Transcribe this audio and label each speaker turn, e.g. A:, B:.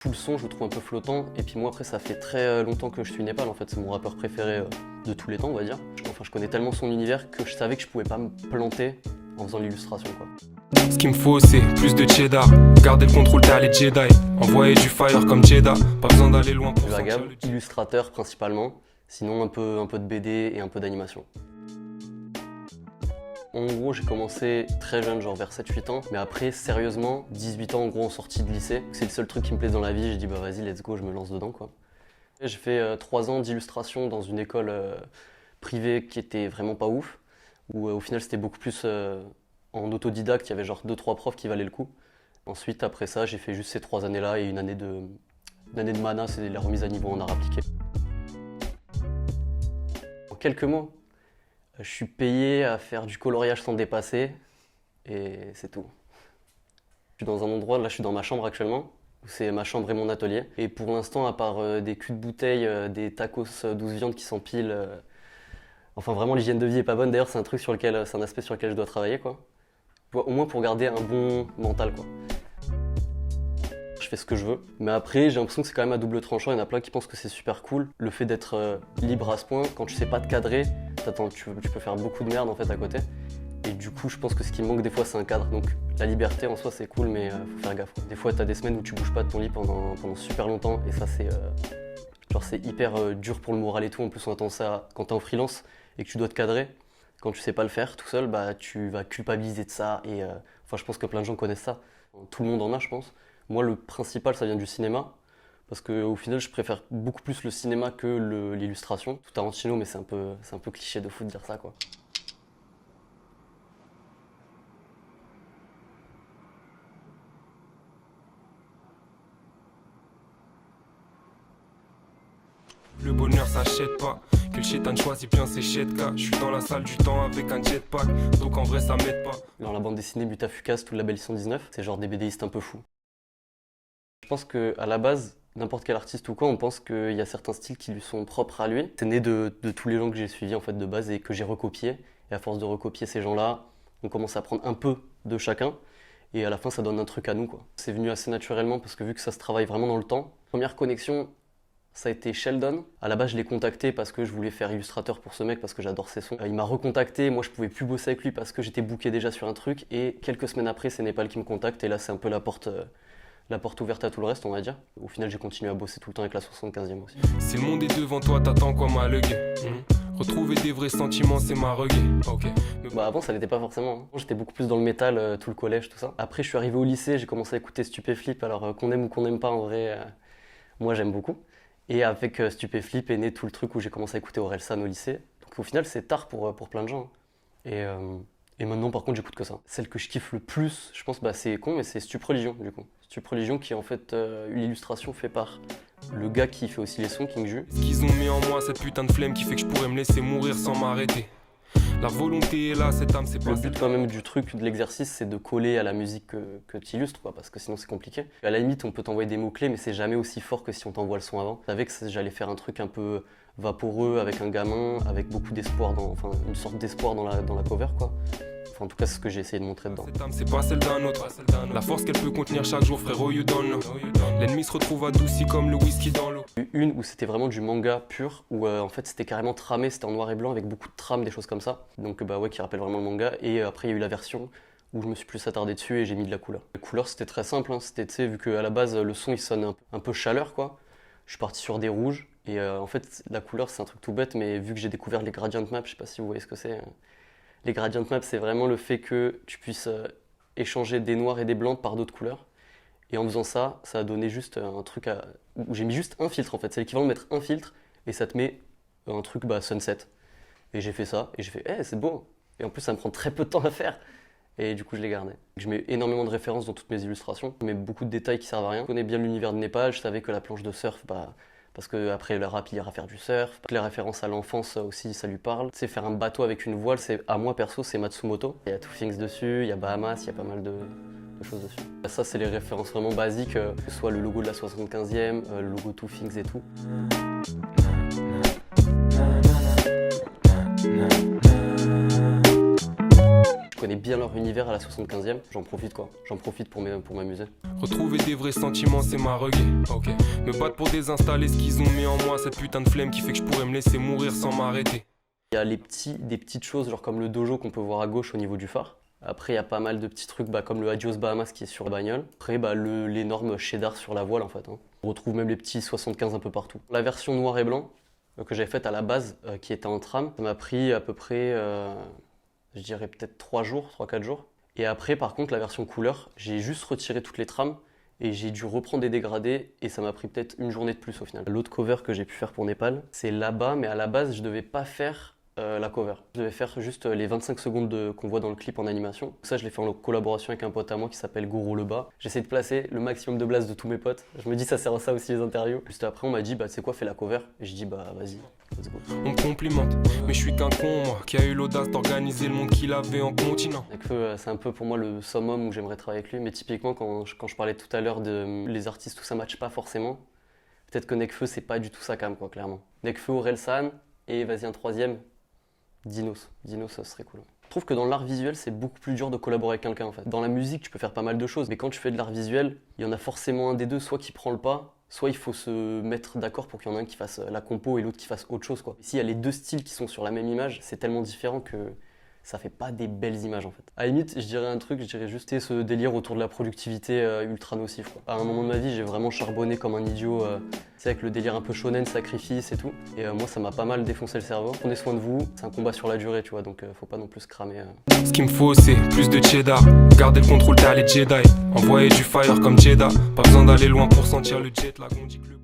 A: Tout le son, je le trouve un peu flottant. Et puis moi, après, ça fait très longtemps que je suis Népal. En fait, c'est mon rappeur préféré de tous les temps, on va dire. Enfin, je connais tellement son univers que je savais que je pouvais pas me planter en faisant l'illustration, quoi.
B: Ce qu'il me faut, c'est plus de cheddar. Garder le contrôle, t'as les Jedi. Envoyer du fire comme Jeddah. Pas besoin d'aller loin pour
A: Vagab, illustrateur principalement. Sinon, un peu de BD et un peu d'animation. En gros, j'ai commencé très jeune, genre vers 7-8 ans. Mais après, sérieusement, 18 ans en gros en sortie de lycée. C'est le seul truc qui me plaît dans la vie. J'ai dit bah vas-y, let's go, je me lance dedans, quoi. J'ai fait 3 ans d'illustration dans une école privée qui était vraiment pas ouf. Où au final, c'était beaucoup plus en autodidacte. Il y avait genre 2-3 profs qui valaient le coup. Ensuite, après ça, j'ai fait juste ces 3 années-là et une année de mana, c'est la remise à niveau en art appliqué. En quelques mots, je suis payé à faire du coloriage sans dépasser et c'est tout. Je suis dans un endroit, là je suis dans ma chambre actuellement, où c'est ma chambre et mon atelier. Et pour l'instant, à part des culs de bouteille, des tacos 12 viandes qui s'empilent, enfin vraiment l'hygiène de vie est pas bonne. D'ailleurs c'est un aspect sur lequel je dois travailler, quoi. Au moins pour garder un bon mental, quoi. Je fais ce que je veux, mais après j'ai l'impression que c'est quand même à double tranchant. Il y en a plein qui pensent que c'est super cool. Le fait d'être libre à ce point, quand tu sais pas te cadrer, tu peux faire beaucoup de merde en fait à côté. Et du coup je pense que ce qui manque des fois c'est un cadre. Donc la liberté en soi c'est cool, mais faut faire gaffe. Des fois t'as des semaines où tu bouges pas de ton lit pendant super longtemps et ça c'est hyper dur pour le moral et tout. En plus on attend ça quand t'es en freelance et que tu dois te cadrer. Quand tu sais pas le faire tout seul, bah tu vas culpabiliser de ça et enfin je pense que plein de gens connaissent ça. Tout le monde en a, je pense. Moi, le principal, ça vient du cinéma, parce qu'au final, je préfère beaucoup plus le cinéma que l'illustration. Tout Tarantino, mais c'est un peu cliché de fou de dire ça, quoi.
B: Le bonheur s'achète pas. Que le chétan choisit bien ses chetka. Je suis dans la salle du temps avec un jetpack. Donc en vrai ça m'aide pas.
A: Dans la bande dessinée Butafucas, tout le label 119, c'est genre des BDistes un peu fous. Je pense qu'à la base, n'importe quel artiste ou quoi, on pense qu'il y a certains styles qui lui sont propres à lui. C'est né de tous les gens que j'ai suivis en fait de base et que j'ai recopiés. Et à force de recopier ces gens-là, on commence à prendre un peu de chacun. Et à la fin, ça donne un truc à nous, quoi. C'est venu assez naturellement parce que vu que ça se travaille vraiment dans le temps. Première connexion, ça a été Sheldon. À la base, je l'ai contacté parce que je voulais faire illustrateur pour ce mec parce que j'adore ses sons. Il m'a recontacté, moi je pouvais plus bosser avec lui parce que j'étais booké déjà sur un truc. Et quelques semaines après, c'est Népal qui me contacte et là, c'est un peu la porte ouverte à tout le reste, on va dire. Au final, j'ai continué à bosser tout le temps avec la 75e aussi.
B: Si le monde est devant toi, t'attends quoi, malug? Retrouver des vrais sentiments, c'est ma reggae. Ok.
A: Bah avant, ça l'était pas forcément. J'étais beaucoup plus dans le métal, tout le collège, tout ça. Après, je suis arrivé au lycée, j'ai commencé à écouter Stupéflip. Alors, qu'on aime ou qu'on n'aime pas, en vrai, moi j'aime beaucoup. Et avec Stupéflip est né tout le truc où j'ai commencé à écouter Orelsan au lycée. Donc au final, c'est tard pour plein de gens. Et maintenant, par contre, j'écoute que ça. Celle que je kiffe le plus, je pense, bah, c'est con, mais c'est Stup Religion, du coup. Stup Religion, qui est en fait une illustration faite par le gars qui fait aussi les sons, King Ju.
B: Ce qu'ils ont mis en moi, cette putain de flemme qui fait que je pourrais me laisser mourir sans m'arrêter. La volonté est là, cette âme, c'est pas...
A: Le but quand même du truc, de l'exercice, c'est de coller à la musique que tu illustres, quoi, parce que sinon c'est compliqué. À la limite, on peut t'envoyer des mots-clés, mais c'est jamais aussi fort que si on t'envoie le son avant. Je savais que j'allais faire un truc un peu vaporeux, avec un gamin, avec beaucoup d'espoir, enfin une sorte d'espoir dans la cover, quoi. Enfin, en tout cas, c'est ce que j'ai essayé de montrer dedans.
B: Cette âme, c'est pas celle d'un autre. La force qu'elle peut contenir chaque jour, frérot, you don't know. L'ennemi se retrouve adouci comme le whisky dans l'eau.
A: Une où c'était vraiment du manga pur, où en fait c'était carrément tramé, c'était en noir et blanc avec beaucoup de trames, des choses comme ça. Donc bah ouais, qui rappelle vraiment le manga. Et après il y a eu la version où je me suis plus attardé dessus et j'ai mis de la couleur. La couleur c'était très simple, hein. C'était, tu sais, vu qu'à la base le son il sonne un peu chaleur, quoi. Je suis parti sur des rouges et en fait la couleur c'est un truc tout bête, mais vu que j'ai découvert les gradient maps, je sais pas si vous voyez ce que c'est. Les gradient maps, c'est vraiment le fait que tu puisses échanger des noirs et des blancs par d'autres couleurs. Et en faisant ça, ça a donné juste un truc où j'ai mis juste un filtre en fait. C'est l'équivalent de mettre un filtre et ça te met un truc sunset. Et j'ai fait ça et j'ai fait c'est beau. Et en plus ça me prend très peu de temps à faire. Et du coup je l'ai gardé. Je mets énormément de références dans toutes mes illustrations. Je mets beaucoup de détails qui servent à rien. Je connais bien l'univers de Népal, je savais que la planche de surf, parce que après le rap il ira faire du surf. Les références à l'enfance aussi ça lui parle. Tu sais, faire un bateau avec une voile, à moi perso c'est Matsumoto. Il y a Two Things dessus, il y a Bahamas, il y a pas mal de choses dessus. Ça c'est les références vraiment basiques, que ce soit le logo de la 75e, le logo Two Things et tout. Je connais bien leur univers à la 75e, j'en profite quoi. J'en profite pour m'amuser.
B: Retrouver des vrais sentiments, c'est ma reggae. Ok. Me battre pour désinstaller ce qu'ils ont mis en moi, cette putain de flemme qui fait que je pourrais me laisser mourir sans m'arrêter.
A: Il y a des petites choses, genre comme le dojo qu'on peut voir à gauche au niveau du phare. Après, il y a pas mal de petits trucs comme le Adios Bahamas qui est sur la bagnole. Après, l'énorme cheddar sur la voile en fait. On retrouve même les petits 75 un peu partout. La version noir et blanc que j'avais faite à la base, qui était en tram, ça m'a pris à peu près, je dirais peut-être 3-4 jours. Et après, par contre, la version couleur, j'ai juste retiré toutes les trames et j'ai dû reprendre des dégradés et ça m'a pris peut-être une journée de plus au final. L'autre cover que j'ai pu faire pour Népal, c'est là-bas, mais à la base, je devais pas faire la cover. Je devais faire juste les 25 secondes qu'on voit dans le clip en animation. Ça, je l'ai fait en collaboration avec un pote à moi qui s'appelle Gourou Lebas. J'essaie de placer le maximum de blast de tous mes potes. Je me dis, ça sert à ça aussi les interviews. Juste après, on m'a dit, tu sais quoi, fais la cover. Et je dis, vas-y, let's go.
B: On me complimente, mais je suis qu'un con, moi, qui a eu l'audace d'organiser le monde qu'il avait en continent.
A: Nekfeu, c'est un peu pour moi le summum où j'aimerais travailler avec lui. Mais typiquement, quand je parlais tout à l'heure de les artistes où ça matche pas forcément, peut-être que Nekfeu, c'est pas du tout sa cam, quoi, clairement. Nekfeu, Orelsan, et vas-y, un troisième. Dinos, ça serait cool. Je trouve que dans l'art visuel, c'est beaucoup plus dur de collaborer avec quelqu'un en fait. Dans la musique, tu peux faire pas mal de choses, mais quand tu fais de l'art visuel, il y en a forcément un des deux, soit qui prend le pas, soit il faut se mettre d'accord pour qu'il y en ait un qui fasse la compo et l'autre qui fasse autre chose, quoi. S'il y a les deux styles qui sont sur la même image, c'est tellement différent que ça fait pas des belles images en fait. À la limite, je dirais un truc, je dirais juste ce délire autour de la productivité ultra nocif, quoi. À un moment de ma vie, j'ai vraiment charbonné comme un idiot, avec le délire un peu shonen, sacrifice et tout. Et moi, ça m'a pas mal défoncé le cerveau. Prenez soin de vous, c'est un combat sur la durée, tu vois, donc faut pas non plus se cramer.
B: Ce qu'il me faut, c'est plus de cheddar. Garder le contrôle, t'as les Jedi. Envoyer du fire comme Jeddah. Pas besoin d'aller loin pour sentir le jet lag, on dit que le